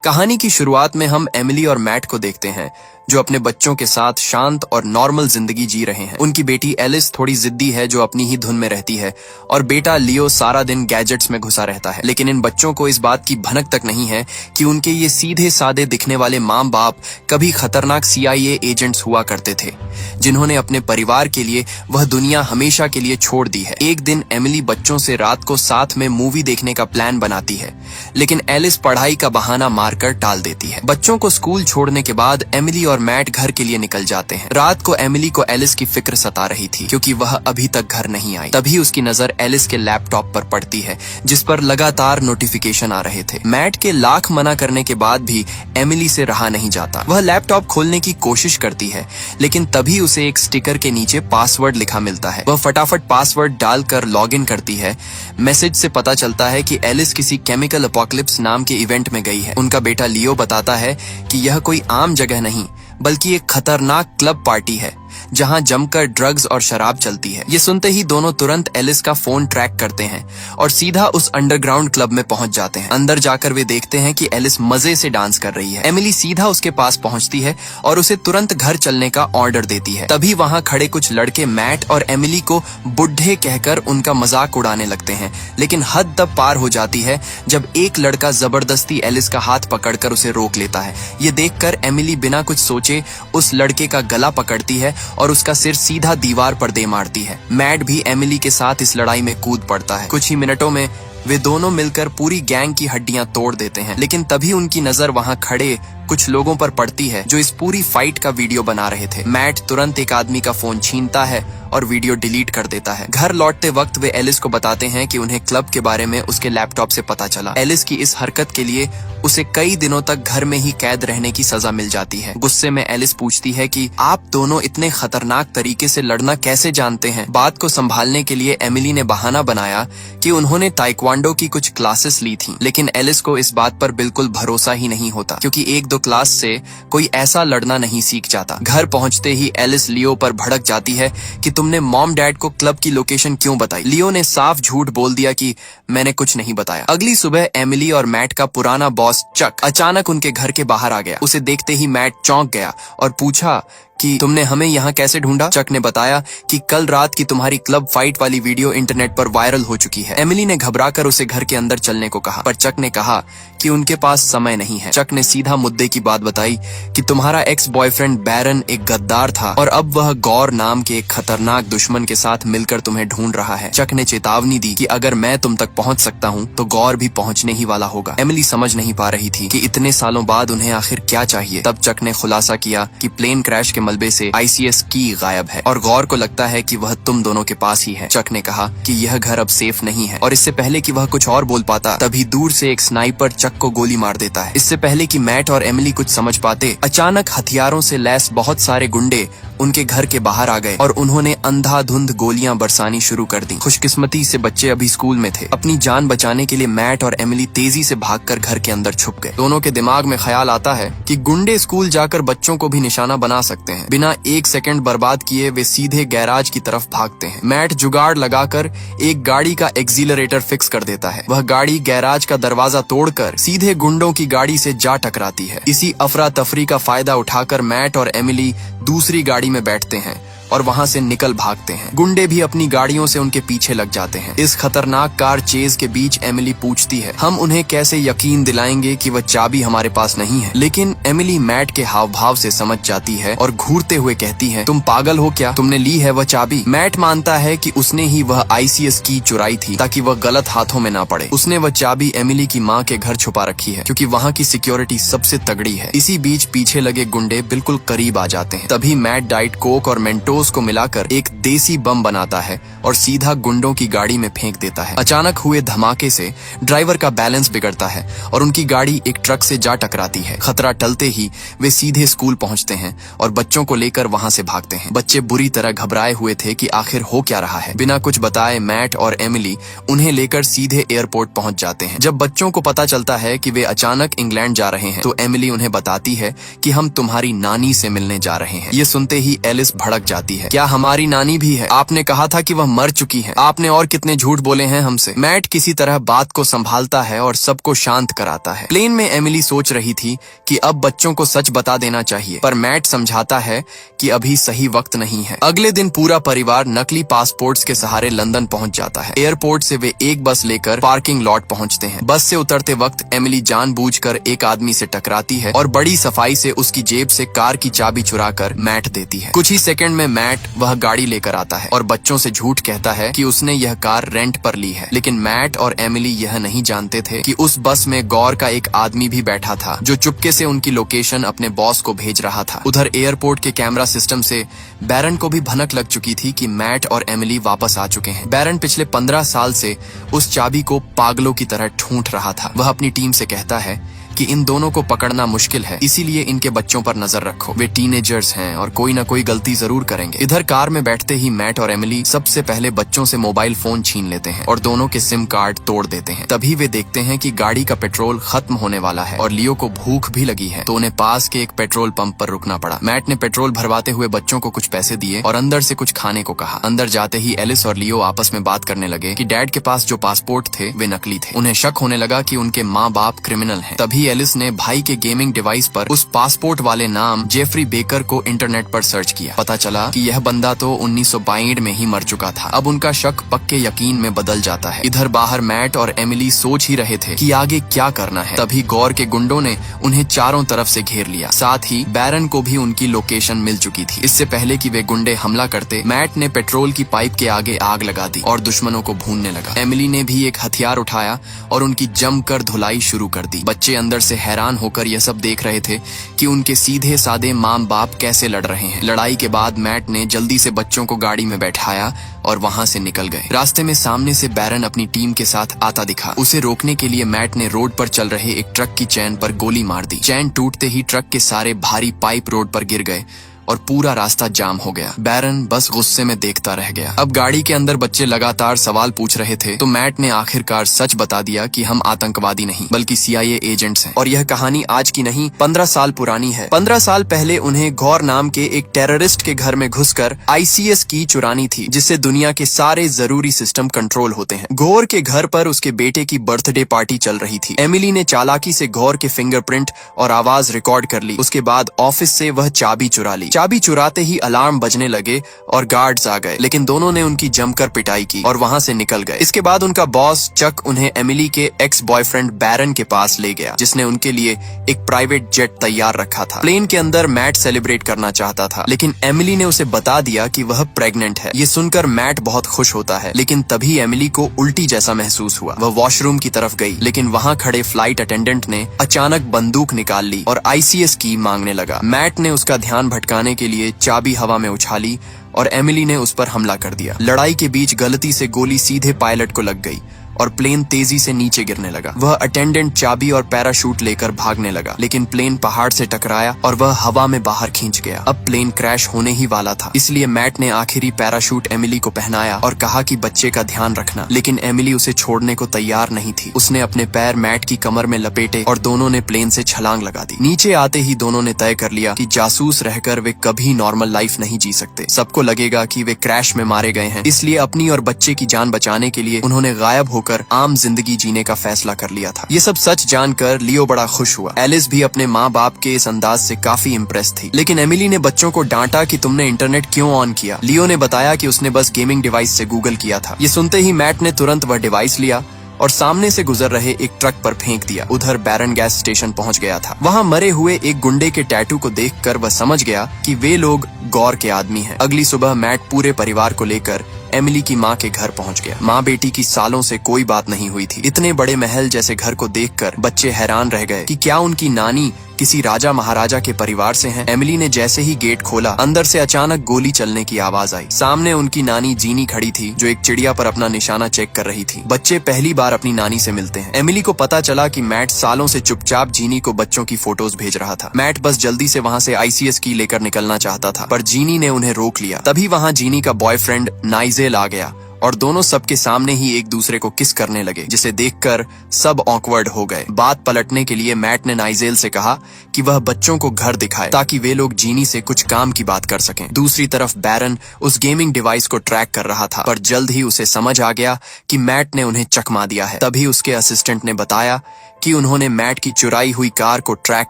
कहानी की शुरुआत में हम एमिली और मैट को देखते हैं जो अपने बच्चों के साथ शांत और नॉर्मल जिंदगी जी रहे हैं। उनकी बेटी एलिस थोड़ी जिद्दी है जो अपनी ही धुन में रहती है और बेटा लियो सारा दिन गैजेट्स में घुसा रहता है। लेकिन इन बच्चों को इस बात की भनक तक नहीं है कि उनके ये सीधे सादे दिखने वाले माँ बाप कभी खतरनाक CIA एजेंट्स हुआ करते थे जिन्होंने अपने परिवार के लिए वह दुनिया हमेशा के लिए छोड़ दी है। एक दिन एमिली बच्चों से रात को साथ में मूवी देखने का प्लान बनाती है, लेकिन एलिस पढ़ाई का बहाना मारकर टाल देती है। बच्चों को स्कूल छोड़ने के बाद एमिली और मैट घर के लिए निकल जाते हैं। रात को एमिली को एलिस की फिक्र सता रही थी क्योंकि वह अभी तक घर नहीं आई। तभी उसकी नजर एलिस के लैपटॉप पर पड़ती है जिस पर लगातार नोटिफिकेशन आ रहे थे। मैट के लाख मना करने के बाद भी एमिली से रहा नहीं जाता। वह लैपटॉप खोलने की कोशिश करती है, लेकिन तभी उसे एक स्टिकर के नीचे पासवर्ड लिखा मिलता है। वह फटाफट पासवर्ड डालकर लॉगिन करती है। मैसेज से पता चलता है कि एलिस किसी केमिकल अपोकलिप्स नाम के इवेंट में गई है। उनका बेटा लियो बताता है कि यह कोई आम जगह नहीं बल्कि एक खतरनाक क्लब पार्टी है जहां जमकर ड्रग्स और शराब चलती है। ये सुनते ही दोनों तुरंत एलिस का फोन ट्रैक करते हैं और सीधा उस अंडरग्राउंड क्लब में पहुंच जाते हैं। अंदर जाकर वे देखते हैं कि एलिस मजे से डांस कर रही है। एमिली सीधा उसके पास पहुंचती है और उसे तुरंत घर चलने का ऑर्डर देती है। तभी वहां खड़े कुछ लड़के मैट और एमिली को बुढ़े कहकर उनका मजाक उड़ाने लगते हैं, लेकिन हद तब पार हो जाती है जब एक लड़का जबरदस्ती एलिस का हाथ पकड़कर उसे रोक लेता है। ये देखकर एमिली बिना कुछ सोचे उस लड़के का गला पकड़ती है और उसका सिर सीधा दीवार पर दे मारती है। मैट भी एमिली के साथ इस लड़ाई में कूद पड़ता है। कुछ ही मिनटों में वे दोनों मिलकर पूरी गैंग की हड्डियां तोड़ देते हैं, लेकिन तभी उनकी नजर वहां खड़े कुछ लोगों पर पड़ती है जो इस पूरी फाइट का वीडियो बना रहे थे। मैट तुरंत एक आदमी का फोन छीनता है और वीडियो डिलीट कर देता है। घर लौटते वक्त वे एलिस को बताते हैं कि उन्हें क्लब के बारे में उसके लैपटॉप से पता चला। एलिस की इस हरकत के लिए उसे कई दिनों तक घर में ही कैद रहने की सजा मिल जाती है। गुस्से में एलिस पूछती है कि आप दोनों इतने खतरनाक तरीके से लड़ना कैसे जानते हैं। बात को संभालने के लिए एमिली ने बहाना बनाया कि उन्होंने ताइक्वांडो की कुछ क्लासेस ली थी, लेकिन एलिस को इस बात पर बिल्कुल भरोसा ही नहीं होता क्योंकि एक दो क्लास से कोई ऐसा लड़ना नहीं सीख जाता। घर पहुंचते ही एलिस लियो पर भड़क जाती है कि तुमने मॉम डैड को क्लब की लोकेशन क्यों बताई। लियो ने साफ झूठ बोल दिया कि मैंने कुछ नहीं बताया। अगली सुबह एमिली और मैट का पुराना बॉस चक अचानक उनके घर के बाहर आ गया। उसे देखते ही मैट चौंक गया और पूछा कि तुमने हमें यहाँ कैसे ढूंढा। चक ने बताया कि कल रात की तुम्हारी क्लब फाइट वाली वीडियो इंटरनेट पर वायरल हो चुकी है। एमिली ने घबराकर उसे घर के अंदर चलने को कहा, पर चक ने कहा कि उनके पास समय नहीं है। चक ने सीधा मुद्दे की बात बताई कि तुम्हारा एक्स बॉयफ्रेंड बैरन एक गद्दार था और अब वह गौर नाम के एक खतरनाक दुश्मन के साथ मिलकर तुम्हें ढूंढ रहा है। चक ने चेतावनी दी कि अगर मैं तुम तक पहुंच सकता हूं तो गौर भी पहुंचने ही वाला होगा। एमिली समझ नहीं पा रही थी कि इतने सालों बाद उन्हें आखिर क्या चाहिए। तब चक ने खुलासा किया कि प्लेन क्रैश के मलबे से ICS की गायब है और गौर को लगता है कि वह तुम दोनों के पास ही है। चक ने कहा कि यह घर अब सेफ नहीं है और इससे पहले कि वह कुछ और बोल पाता तभी दूर से एक स्नाइपर चक को गोली मार देता है। इससे पहले कि मैट और एमिली कुछ समझ पाते, अचानक हथियारों से लैस बहुत सारे गुंडे उनके घर के बाहर आ गए और उन्होंने अंधाधुंध गोलियां बरसानी शुरू कर दी। खुशकिस्मती से बच्चे अभी स्कूल में थे। अपनी जान बचाने के लिए मैट और एमिली तेजी से भागकर घर के अंदर छुप गए। दोनों के दिमाग में ख्याल आता है कि गुंडे स्कूल जाकर बच्चों को भी निशाना बना सकते हैं। बिना एक सेकंड बर्बाद किए वे सीधे गैराज की तरफ भागते हैं। मैट जुगाड़ लगाकर एक गाड़ी का एक्सीलरेटर फिक्स कर देता है। वह गाड़ी गैराज का दरवाजा तोड़कर सीधे गुंडों की गाड़ी से जा टकराती है। इसी अफरा तफरी का फायदा उठाकर मैट और एमिली दूसरी गाड़ी में बैठते हैं और वहां से निकल भागते हैं। गुंडे भी अपनी गाड़ियों से उनके पीछे लग जाते हैं। इस खतरनाक कार चेज के बीच एमिली पूछती है, हम उन्हें कैसे यकीन दिलाएंगे कि वह चाबी हमारे पास नहीं है। लेकिन एमिली मैट के हाव भाव से समझ जाती है और घूरते हुए कहती है, तुम पागल हो क्या, तुमने ली है वह चाबी। मैट मानता है कि उसने ही वह ICS की चुराई थी ताकि वह गलत हाथों में ना पड़े। उसने वह चाबी एमिली की माँ के घर छुपा रखी है क्योंकि वहाँ की सिक्योरिटी सबसे तगड़ी है। इसी बीच पीछे लगे गुंडे बिल्कुल करीब आ जाते हैं। तभी मैट डाइट कोक और मेंटोस को मिलाकर एक देसी बम बनाता है और सीधा गुंडों की गाड़ी में फेंक देता है। अचानक हुए धमाके से ड्राइवर का बैलेंस बिगड़ता है और उनकी गाड़ी एक ट्रक से जा टकराती है। खतरा टलते ही वे सीधे स्कूल पहुंचते हैं और बच्चों को लेकर वहां से भागते हैं। बच्चे बुरी तरह घबराए हुए थे कि आखिर हो क्या रहा है। बिना कुछ बताए मैट और एमिली उन्हें लेकर सीधे एयरपोर्ट पहुंच जाते हैं। जब बच्चों को पता चलता है कि वे अचानक इंग्लैंड जा रहे हैं तो एमिली उन्हें बताती है कि हम तुम्हारी नानी से मिलने जा रहे हैं। ये सुनते ही एलिस भड़क जाती कहती है, क्या हमारी नानी भी है? आपने कहा था कि वह मर चुकी है। आपने और कितने झूठ बोले हैं हमसे। मैट किसी तरह बात को संभालता है और सबको शांत कराता है। प्लेन में एमिली सोच रही थी कि अब बच्चों को सच बता देना चाहिए, पर मैट समझाता है कि अभी सही वक्त नहीं है। अगले दिन पूरा परिवार नकली पासपोर्ट्स के सहारे लंदन पहुंच जाता है। एयरपोर्ट से वे एक बस लेकर पार्किंग लॉट पहुंचते हैं। बस से उतरते वक्त एमिली जानबूझकर एक आदमी से टकराती है और बड़ी सफाई से उसकी जेब से कार की चाबी चुराकर मैट देती है। कुछ ही सेकंड में मैट वह गाड़ी लेकर आता है और बच्चों से झूठ कहता है कि उसने यह कार रेंट पर ली है। लेकिन मैट और एमिली यह नहीं जानते थे कि उस बस में गौर का एक आदमी भी बैठा था, जो चुपके से उनकी लोकेशन अपने बॉस को भेज रहा था। उधर एयरपोर्ट के कैमरा सिस्टम से बैरन को भी भनक लग चुकी थी कि मैट और एमिली वापस आ चुके हैं। बैरन पिछले 15 साल से उस चाबी को पागलों की तरह ढूंढ रहा था। वह अपनी टीम से कहता है कि इन दोनों को पकड़ना मुश्किल है, इसीलिए इनके बच्चों पर नजर रखो। वे टीनेजर्स हैं और कोई ना कोई गलती जरूर करेंगे। इधर कार में बैठते ही मैट और एमिली सबसे पहले बच्चों से मोबाइल फोन छीन लेते हैं और दोनों के सिम कार्ड तोड़ देते हैं। तभी वे देखते हैं कि गाड़ी का पेट्रोल खत्म होने वाला है और लियो को भूख भी लगी है, तो उन्हें पास के एक पेट्रोल पंप पर रुकना पड़ा। मैट ने पेट्रोल भरवाते हुए बच्चों को कुछ पैसे दिए और अंदर से कुछ खाने को कहा। अंदर जाते ही एलिस और लियो आपस में बात करने लगे कि डैड के पास जो पासपोर्ट थे वे नकली थे। उन्हें शक होने लगा कि उनके माँ बाप क्रिमिनल हैं। तभी एलिस ने भाई के गेमिंग डिवाइस पर उस पासपोर्ट वाले नाम जेफरी बेकर को इंटरनेट पर सर्च किया। पता चला कि यह बंदा तो 1962 में ही मर चुका था। अब उनका शक पक्के यकीन में बदल जाता है। इधर बाहर मैट और एमिली सोच ही रहे थे कि आगे क्या करना है। तभी गौर के गुंडों ने उन्हें चारों तरफ से घेर लिया। साथ ही बैरन को भी उनकी लोकेशन मिल चुकी थी। इससे पहले कि वे गुंडे हमला करते, मैट ने पेट्रोल की पाइप के आगे आग लगा दी और दुश्मनों को भूनने लगा। एमिली ने भी एक हथियार उठाया और उनकी जमकर धुलाई शुरू कर दी। बच्चे अंदर से हैरान होकर यह सब देख रहे थे कि उनके सीधे साधे माँ बाप कैसे लड़ रहे हैं। लड़ाई के बाद मैट ने जल्दी से बच्चों को गाड़ी में बैठाया और वहां से निकल गए। रास्ते में सामने से बैरन अपनी टीम के साथ आता दिखा। उसे रोकने के लिए मैट ने रोड पर चल रहे एक ट्रक की चैन पर गोली मार दी। चैन टूटते ही ट्रक के सारे भारी पाइप रोड पर गिर गए और पूरा रास्ता जाम हो गया। बैरन बस गुस्से में देखता रह गया। अब गाड़ी के अंदर बच्चे लगातार सवाल पूछ रहे थे, तो मैट ने आखिरकार सच बता दिया कि हम आतंकवादी नहीं बल्कि CIA एजेंट्स हैं और यह कहानी आज की नहीं 15 साल पुरानी है। 15 साल पहले उन्हें गौर नाम के एक टेररिस्ट के घर में घुसकर ICS की चुरानी थी, जिससे दुनिया के सारे जरूरी सिस्टम कंट्रोल होते हैं। गौर के घर पर उसके बेटे की बर्थडे पार्टी चल रही थी। एमिली ने चालाकी से गौर के फिंगरप्रिंट और आवाज रिकॉर्ड कर ली। उसके बाद ऑफिस से वह चाबी चुरा ली। चाबी चुराते ही अलार्म बजने लगे और गार्ड्स आ गए, लेकिन दोनों ने उनकी जमकर पिटाई की और वहां से निकल गए। इसके बाद उनका बॉस चक उन्हें एमिली के एक्स बॉयफ्रेंड बैरन के पास ले गया, जिसने उनके लिए एक प्राइवेट जेट तैयार रखा था। प्लेन के अंदर मैट सेलिब्रेट करना चाहता था, लेकिन एमिली ने उसे बता दिया कि वह प्रेग्नेंट है। ये सुनकर मैट बहुत खुश होता है, लेकिन तभी एमिली को उल्टी जैसा महसूस हुआ। वह वॉशरूम की तरफ गई, लेकिन वहां खड़े फ्लाइट अटेंडेंट ने अचानक बंदूक निकाल ली और ICS की मांगने लगा। मैट ने उसका ध्यान भटकाने के लिए चाबी हवा में उछाली और एमिली ने उस पर हमला कर दिया। लड़ाई के बीच गलती से गोली सीधे पायलट को लग गई और प्लेन तेजी से नीचे गिरने लगा। वह अटेंडेंट चाबी और पैराशूट लेकर भागने लगा, लेकिन प्लेन पहाड़ से टकराया और वह हवा में बाहर खींच गया। अब प्लेन क्रैश होने ही वाला था, इसलिए मैट ने आखिरी पैराशूट एमिली को पहनाया और कहा कि बच्चे का ध्यान रखना, लेकिन एमिली उसे छोड़ने को तैयार नहीं थी। उसने अपने पैर मैट की कमर में लपेटे और दोनों ने प्लेन से छलांग लगा दी। नीचे आते ही दोनों ने तय कर लिया कि जासूस रहकर वे कभी नॉर्मल लाइफ नहीं जी सकते। सबको लगेगा कि वे क्रैश में मारे गए हैं, इसलिए अपनी और बच्चे की जान बचाने के लिए उन्होंने गायब होकर आम जिंदगी जीने का फैसला कर लिया था। ये सब सच जानकर लियो बड़ा खुश हुआ। एलिस भी अपने माँ बाप के इस अंदाज से काफी इम्प्रेस थी, लेकिन एमिली ने बच्चों को डांटा कि तुमने इंटरनेट क्यों ऑन किया। लियो ने बताया कि उसने बस गेमिंग डिवाइस से गूगल किया था। ये सुनते ही मैट ने तुरंत वह डिवाइस लिया और सामने से गुजर रहे एक ट्रक पर फेंक दिया। उधर बैरन गैस स्टेशन पहुंच गया था। वहां मरे हुए एक गुंडे के टैटू को देखकर वह समझ गया कि वे लोग गौर के आदमी हैं। अगली सुबह मैट पूरे परिवार को लेकर एमिली की माँ के घर पहुंच गया। माँ बेटी की सालों से कोई बात नहीं हुई थी। इतने बड़े महल जैसे घर को देखकर बच्चे हैरान रह गए कि क्या उनकी नानी किसी राजा महाराजा के परिवार से हैं। एमिली ने जैसे ही गेट खोला, अंदर से अचानक गोली चलने की आवाज आई। सामने उनकी नानी जीनी खड़ी थी, जो एक चिड़िया पर अपना निशाना चेक कर रही थी। बच्चे पहली बार अपनी नानी से मिलते हैं। एमिली को पता चला कि मैट सालों से चुपचाप जीनी को बच्चों की फोटोज भेज रहा था। मैट बस जल्दी से वहाँ से ICS की लेकर निकलना चाहता था, पर जीनी ने उन्हें रोक लिया। तभी वहाँ जीनी का बॉयफ्रेंड नाइजेल आ गया और दोनों सबके सामने ही एक दूसरे को किस करने लगे, जिसे देखकर सब ऑकवर्ड हो गए। बात पलटने के लिए मैट ने नाइजेल से कहा कि वह बच्चों को घर दिखाए ताकि वे लोग जीनी से कुछ काम की बात कर सकें। दूसरी तरफ बैरन उस गेमिंग डिवाइस को ट्रैक कर रहा था, पर जल्द ही उसे समझ आ गया कि मैट ने उन्हें चकमा दिया है। तभी उसके असिस्टेंट ने बताया कि उन्होंने मैट की चुराई हुई कार को ट्रैक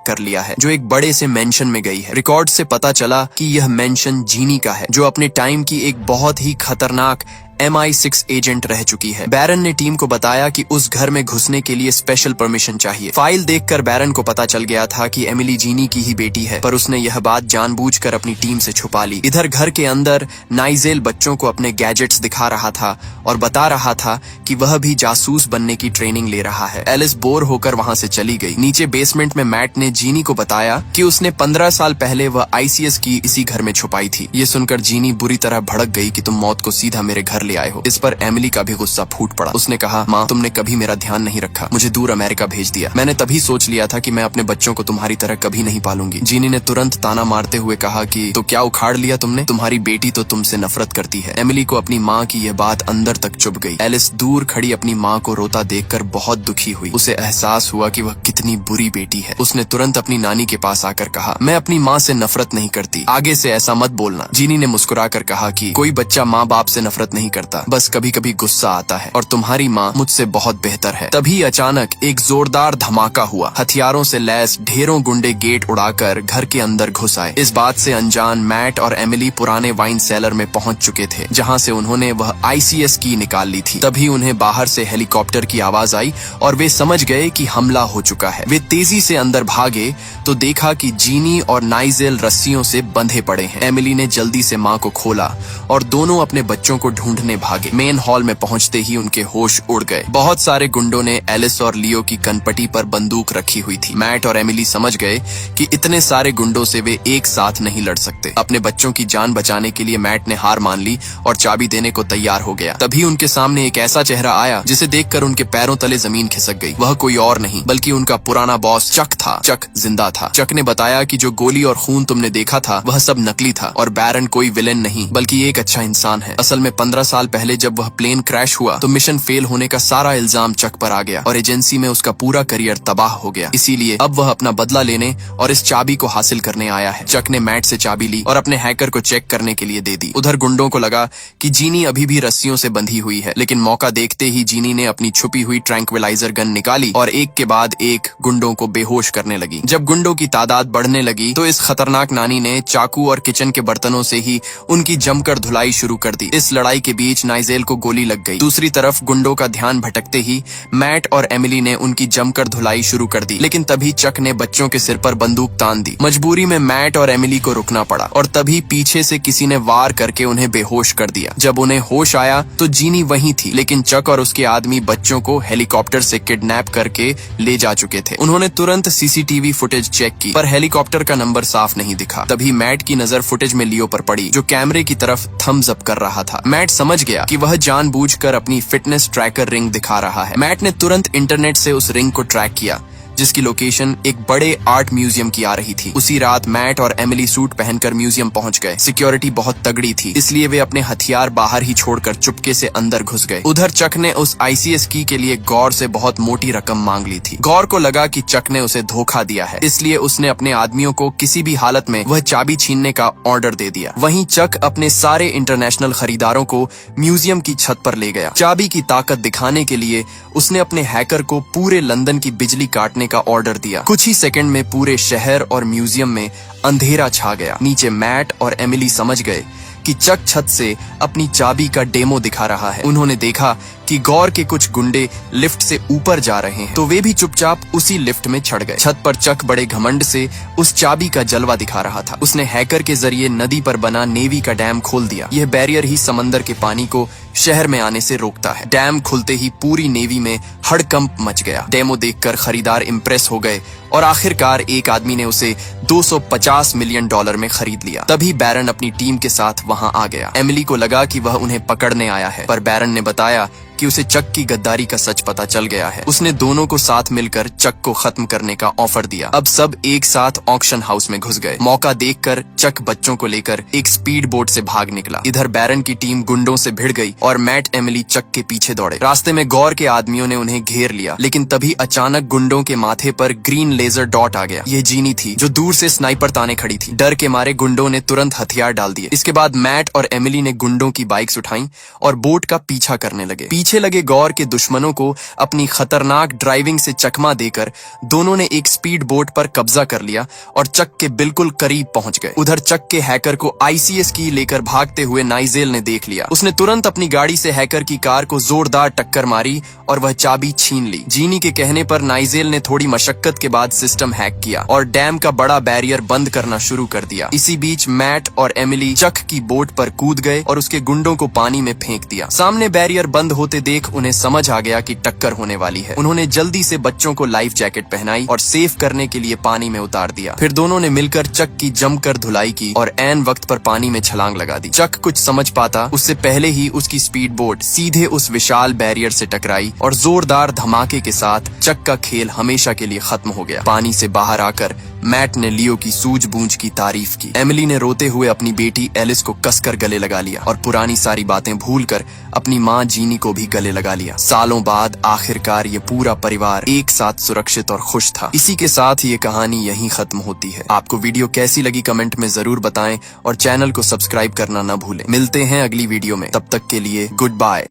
कर लिया है, जो एक बड़े से मेंशन में गई है। रिकॉर्ड से पता चला कि यह मेंशन जीनी का है, जो अपने टाइम की एक बहुत ही खतरनाक MI6 एजेंट रह चुकी है। बैरन ने टीम को बताया कि उस घर में घुसने के लिए स्पेशल परमिशन चाहिए। फाइल देखकर बैरन को पता चल गया था कि एमिली जीनी की ही बेटी है, पर उसने यह बात जानबूझकर अपनी टीम से छुपा ली। इधर घर के अंदर नाइजेल बच्चों को अपने गैजेट्स दिखा रहा था और बता रहा था कि वह भी जासूस बनने की ट्रेनिंग ले रहा है। एलिस बोर होकर वहां से चली गई। नीचे बेसमेंट में मैट ने जीनी को बताया कि उसने 15 साल पहले वह ICS की इसी घर में छुपाई थी। ये सुनकर जीनी बुरी तरह भड़क गई कि तुम मौत को सीधा मेरे घर ले आए हो। इस पर एमिली का भी गुस्सा फूट पड़ा। उसने कहा, माँ, तुमने कभी मेरा ध्यान नहीं रखा, मुझे दूर अमेरिका भेज दिया। मैंने तभी सोच लिया था कि मैं अपने बच्चों को तुम्हारी तरह कभी नहीं पालूंगी। जीनी ने तुरंत ताना मारते हुए कहा कि तो क्या उखाड़ लिया तुमने? तुम्हारी बेटी तो तुमसे नफरत करती है। एमिली को अपनी माँ की यह बात अंदर तक चुभ गई। एलिस दूर खड़ी अपनी माँ को रोता देखकर बहुत दुखी हुई। उसे एहसास हुआ कि वह कितनी बुरी बेटी है। उसने तुरंत अपनी नानी के पास आकर कहा, मैं अपनी माँ से नफरत नहीं करती, आगे से ऐसा मत बोलना। जीनी ने मुस्कुराकर कहा कि कोई बच्चा माँ बाप से नफरत नहीं करता, बस कभी कभी गुस्सा आता है, और तुम्हारी माँ मुझसे बहुत बेहतर है। तभी अचानक एक जोरदार धमाका हुआ। हथियारों से लैस ढेरों गुंडे गेट उड़ाकर घर के अंदर घुस आए। इस बात से अनजान मैट और एमिली पुराने वाइन सेलर में पहुंच चुके थे, जहां से उन्होंने वह ICS की निकाल ली थी। तभी उन्हें बाहर से हेलीकॉप्टर की आवाज आई और वे समझ गए कि हमला हो चुका है। वे तेजी से अंदर भागे तो देखा कि जीनी और नाइजेल रस्सियों से बंधे पड़े हैं। एमिली ने जल्दी से माँ को खोला और दोनों अपने बच्चों को ढूंढने भागे। मेन हॉल में पहुंचते ही उनके होश उड़ गए। बहुत सारे गुंडों ने एलिस और लियो की कनपटी पर बंदूक रखी हुई थी। मैट और एमिली समझ गए कि इतने सारे गुंडों से वे एक साथ नहीं लड़ सकते। अपने बच्चों की जान बचाने के लिए मैट ने हार मान ली और चाबी देने को तैयार हो गया। तभी उनके सामने एक ऐसा चेहरा आया जिसे देखकर उनके पैरों तले जमीन खिसक गई। वह कोई और नहीं बल्कि उनका पुराना बॉस चक था। चक जिंदा था। चक ने बताया कि जो गोली और खून तुमने देखा था वह सब नकली था और बैरन कोई विलेन नहीं बल्कि एक अच्छा इंसान है। असल में 15 साल पहले जब वह प्लेन क्रैश हुआ तो मिशन फेल होने का सारा इल्जाम चक पर आ गया और एजेंसी में उसका पूरा करियर तबाह हो गया। इसीलिए अब वह अपना बदला लेने और इस चाबी को हासिल करने आया है। चक ने मैट से चाबी ली और अपने हैकर को चेक करने के लिए दे दी। उधर गुंडों को लगा कि जीनी अभी भी रस्सियों से बंधी हुई है, लेकिन मौका देखते ही जीनी ने अपनी छुपी हुई ट्रैंक्विलाइजर गन निकाली और एक के बाद एक गुंडों को बेहोश करने लगी। जब गुंडों की तादाद बढ़ने लगी तो इस खतरनाक नानी ने चाकू और किचन के बर्तनों से ही उनकी जमकर धुलाई शुरू कर दी। इस लड़ाई के बीच नाइजेल को गोली लग गई। दूसरी तरफ गुंडों का ध्यान भटकते ही मैट और एमिली ने उनकी जमकर धुलाई शुरू कर दी, लेकिन तभी चक ने बच्चों के सिर पर बंदूक तान दी। मजबूरी में मैट और एमिली को रुकना पड़ा और तभी पीछे से किसी ने वार करके उन्हें बेहोश कर दिया। जब उन्हें होश आया तो जीनी वहीं थी, लेकिन चक और उसके आदमी बच्चों को हेलीकॉप्टर से किडनैप करके ले जा चुके थे। उन्होंने तुरंत CCTV फुटेज चेक की, पर हेलीकॉप्टर का नंबर साफ नहीं दिखा। तभी मैट की नजर फुटेज में लियो पर पड़ी, जो कैमरे की तरफ थम्स अप कर रहा था। मैट समझ गया कि वह जानबूझकर अपनी फिटनेस ट्रैकर रिंग दिखा रहा है। मैट ने तुरंत इंटरनेट से उस रिंग को ट्रैक किया, जिसकी लोकेशन एक बड़े आर्ट म्यूजियम की आ रही थी। उसी रात मैट और एमिली सूट पहनकर म्यूजियम पहुंच गए। सिक्योरिटी बहुत तगड़ी थी, इसलिए वे अपने हथियार बाहर ही छोड़कर चुपके से अंदर घुस गए। उधर चक ने उस ICS की के लिए गौर से बहुत मोटी रकम मांग ली थी। गौर को लगा कि चक ने उसे धोखा दिया है, इसलिए उसने अपने आदमियों को किसी भी हालत में वह चाबी छीनने का ऑर्डर दे दिया। वहीं चक अपने सारे इंटरनेशनल खरीदारों को म्यूजियम की छत पर ले गया। चाबी की ताकत दिखाने के लिए उसने अपने हैकर को पूरे लंदन की बिजली काटने का ऑर्डर दिया। कुछ ही सेकंड में पूरे शहर और म्यूजियम में अंधेरा छा गया। नीचे मैट और एमिली समझ गए कि चक छत से अपनी चाबी का डेमो दिखा रहा है। उन्होंने देखा कि गौर के कुछ गुंडे लिफ्ट से ऊपर जा रहे हैं, तो वे भी चुपचाप उसी लिफ्ट में चढ़ गए। छत पर चक बड़े घमंड से उस चाबी का जलवा दिखा रहा था। उसने हैकर के जरिए नदी पर बना नेवी का डैम खोल दिया। यह बैरियर ही समंदर के पानी को शहर में आने से रोकता है। डैम खुलते ही पूरी नेवी में हड़कंप मच गया। डेमो देखकर खरीदार इम्प्रेस हो गए और आखिरकार एक आदमी ने उसे $250 मिलियन में खरीद लिया। तभी बैरन अपनी टीम के साथ वहां आ गया। एमिली को लगा कि वह उन्हें पकड़ने आया है, पर बैरन ने बताया कि उसे चक की गद्दारी का सच पता चल गया है। उसने दोनों को साथ मिलकर चक को खत्म करने का ऑफर दिया। अब सब एक साथ ऑक्शन हाउस में घुस गए। मौका देखकर चक बच्चों को लेकर एक स्पीड बोट से भाग निकला। इधर बैरन की टीम गुंडों से भिड़ गई और मैट एमिली चक के पीछे दौड़े। रास्ते में गौर के आदमियों ने उन्हें घेर लिया, लेकिन तभी अचानक गुंडों के माथे पर ग्रीन लेजर डॉट आ गया। ये जीनी थी जो दूर से स्नाइपर ताने खड़ी थी। डर के मारे गुंडों ने तुरंत हथियार डाल दिए। इसके बाद मैट और एमिली ने गुंडों की बाइक्स उठाई और बोट का पीछा करने लगे। पीछे लगे गौर के दुश्मनों को अपनी खतरनाक ड्राइविंग से चकमा देकर दोनों ने एक स्पीड बोट पर कब्जा कर लिया और चक के बिल्कुल करीब पहुंच गए। उधर चक के हैकर को ICS की लेकर भागते हुए नाइजेल ने देख लिया। उसने तुरंत अपनी गाड़ी से हैकर की कार को जोरदार टक्कर मारी और वह चाबी छीन ली। जीनी के कहने पर नाइजेल ने थोड़ी मशक्कत के बाद सिस्टम हैक किया और डैम का बड़ा बैरियर बंद करना शुरू कर दिया। इसी बीच मैट और एमिली चक की बोट पर कूद गए और उसके गुंडों को पानी में फेंक दिया। सामने बैरियर बंद होते देख उन्हें समझ आ गया कि टक्कर होने वाली है। उन्होंने जल्दी से बच्चों को लाइफ जैकेट पहनाई और सेफ करने के लिए पानी में उतार दिया। फिर दोनों ने मिलकर चक की जमकर धुलाई की और ऐन वक्त पर पानी में छलांग लगा दी। चक कुछ समझ पाता उससे पहले ही उसकी स्पीड बोट सीधे उस विशाल बैरियर से टकराई और जोरदार धमाके के साथ चक का खेल हमेशा के लिए खत्म हो गया। पानी से बाहर आकर मैट ने लियो की सूझबूझ की तारीफ की। एमिली ने रोते हुए अपनी बेटी एलिस को कसकर गले लगा लिया और पुरानी सारी बातें भूलकर अपनी माँ जीनी को भी गले लगा लिया। सालों बाद आखिरकार ये पूरा परिवार एक साथ सुरक्षित और खुश था। इसी के साथ ये कहानी यहीं खत्म होती है। आपको वीडियो कैसी लगी कमेंट में जरूर बताएं और चैनल को सब्सक्राइब करना न भूलें। मिलते हैं अगली वीडियो में, तब तक के लिए गुड बाय।